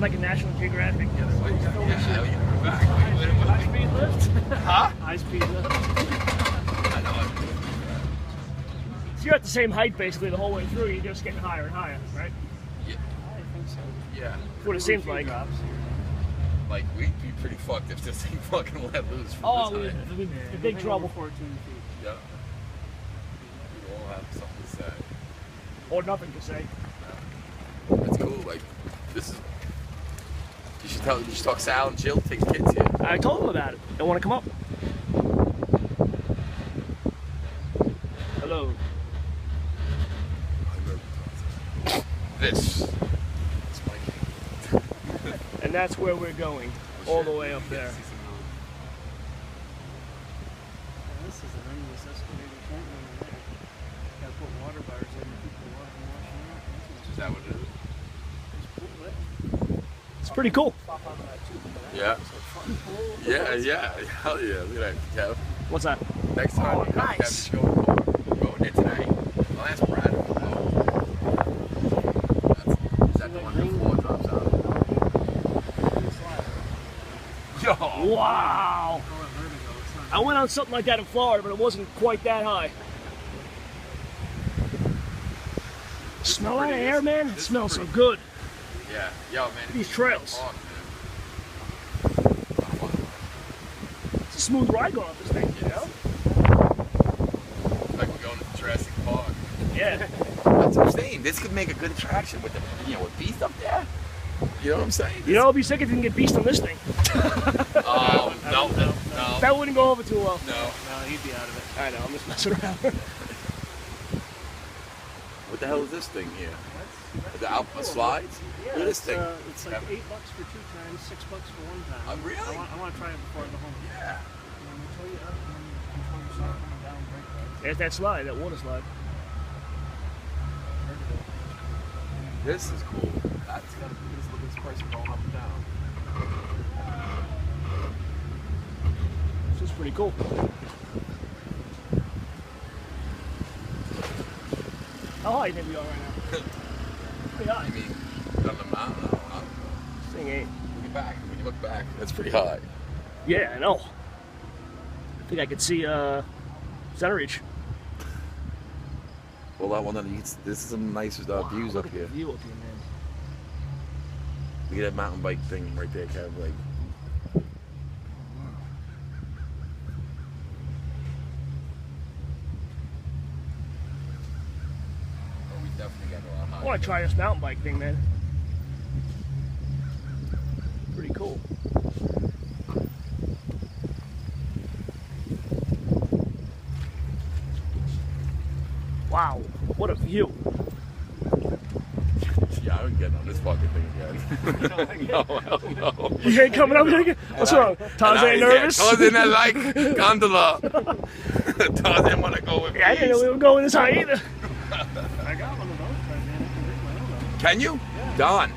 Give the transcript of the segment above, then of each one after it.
like a National Geographic. Yeah, you're back. High speed lift? Huh? High speed lift. I know. So you're at the same height basically the whole way through, you're just getting higher and higher, right? Yeah. I think so. Yeah. That's what it seems like. Like, we'd be pretty fucked if this thing fucking let loose from Oh, this height. we'd be in big trouble. 14 feet. Yeah. We all have something to say. Or nothing to say. That's cool. Like, this is. You should talk Sal and Jill, take the kids here. I told them about it. They want to come up. Hello. This. And that's where we're going. All the way up there. This is an endless escalator point over there. Gotta put water bars in to keep the water from washing out. Is that what it is? It's pretty cool. Yeah. Yeah. Hell yeah. Look at that, Kev. What's that? Next time, Oh, you come, nice. Kev, we're going there tonight. I'll ask Brad. Is that the one the floor drops out? Yo! Wow. I went on something like that in Florida, but it wasn't quite that high. Smell that air, man? It smells so good. Yeah. Yo, man. These trails. It's a smooth ride going up this thing, you know? Like we're going to Jurassic Park. Yeah. That's what I'm saying. This could make a good attraction with the, with Beast up there. You know what I'm saying? You know, it'll be sick if you can get beast on this thing. Oh, no. That wouldn't go over too well. No. No, he'd be out of it. I know, I'm just messing around. What the hell is this thing here? That's The Alpha slides? Yeah, Look at this thing. It's like $8 for 2 times, $6 for 1 time. Really? I want to try it before I go home. Yeah. And we tell you up and then you control yourself coming down brake lights. There's that slide, that water slide. This is cool. That's got to be this person going up and down. This is pretty cool. How high do you think we are right now? Pretty high. I mean, on the mountain, I don't know. This thing ain't. When you look back, that's pretty high. Yeah, I know. I think I could see Center Reach. Well, that one, this is some nice views Look up at here. the view up here, man. Look at that mountain bike thing right there, Kev. Like, oh, we definitely got a lot higher. I want to try this mountain bike thing, man. Pretty cool. Wow, what a view. Yeah, I would get on this fucking thing again. No, hell no. You ain't coming up again? What's wrong? Tarzan nervous? Yeah, Tarzan, I like Gondola. Tarzan want to go with me. Yeah, I didn't know we were going this high either. I got one of those right, man. I can rig my own up. Can you? Yeah. Don.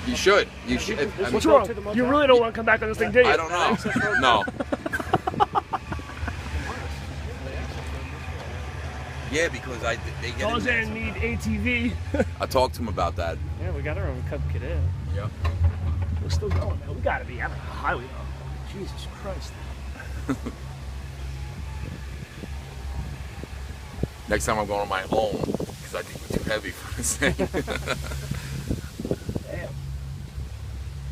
You should. You should. I mean, What's wrong? You really don't want to come back on this thing, do you? I don't know. No. Yeah, because they get Tarzan need ATV. I talked to him about that. Yeah, we got our own Cub Cadet. Yep. We're still going, man. We gotta be out on the highway, though. Jesus Christ. Next time I'm going on my own, because I think we're too heavy for this thing. Damn.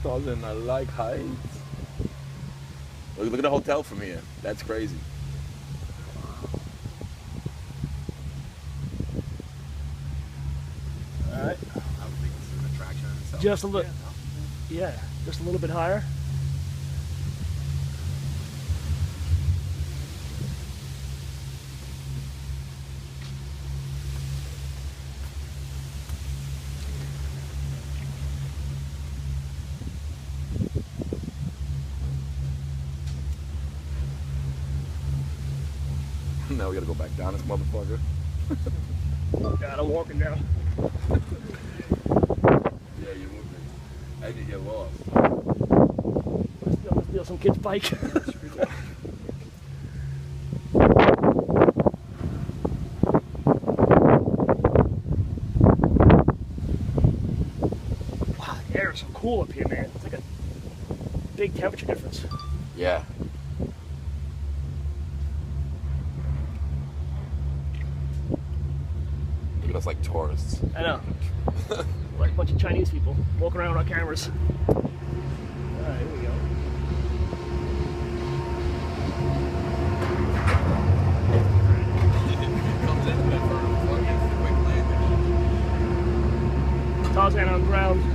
Tarzan, I like heights. Look at the hotel from here. That's crazy. All right. I would think this is an attraction in itself. Just a little. Yeah, just a little bit higher. Now we gotta go back down this motherfucker. God, I'm walking down. Yeah, you're moving. I did get lost. Let's steal some kid's bike. Wow, the air is so cool. cool up here, man. It's like a big temperature difference. Yeah. Look at us like tourists. I know. Like a bunch of Chinese people walking around with our cameras. Alright, here we go. Comes in for a quick landing. Tarzan on the ground.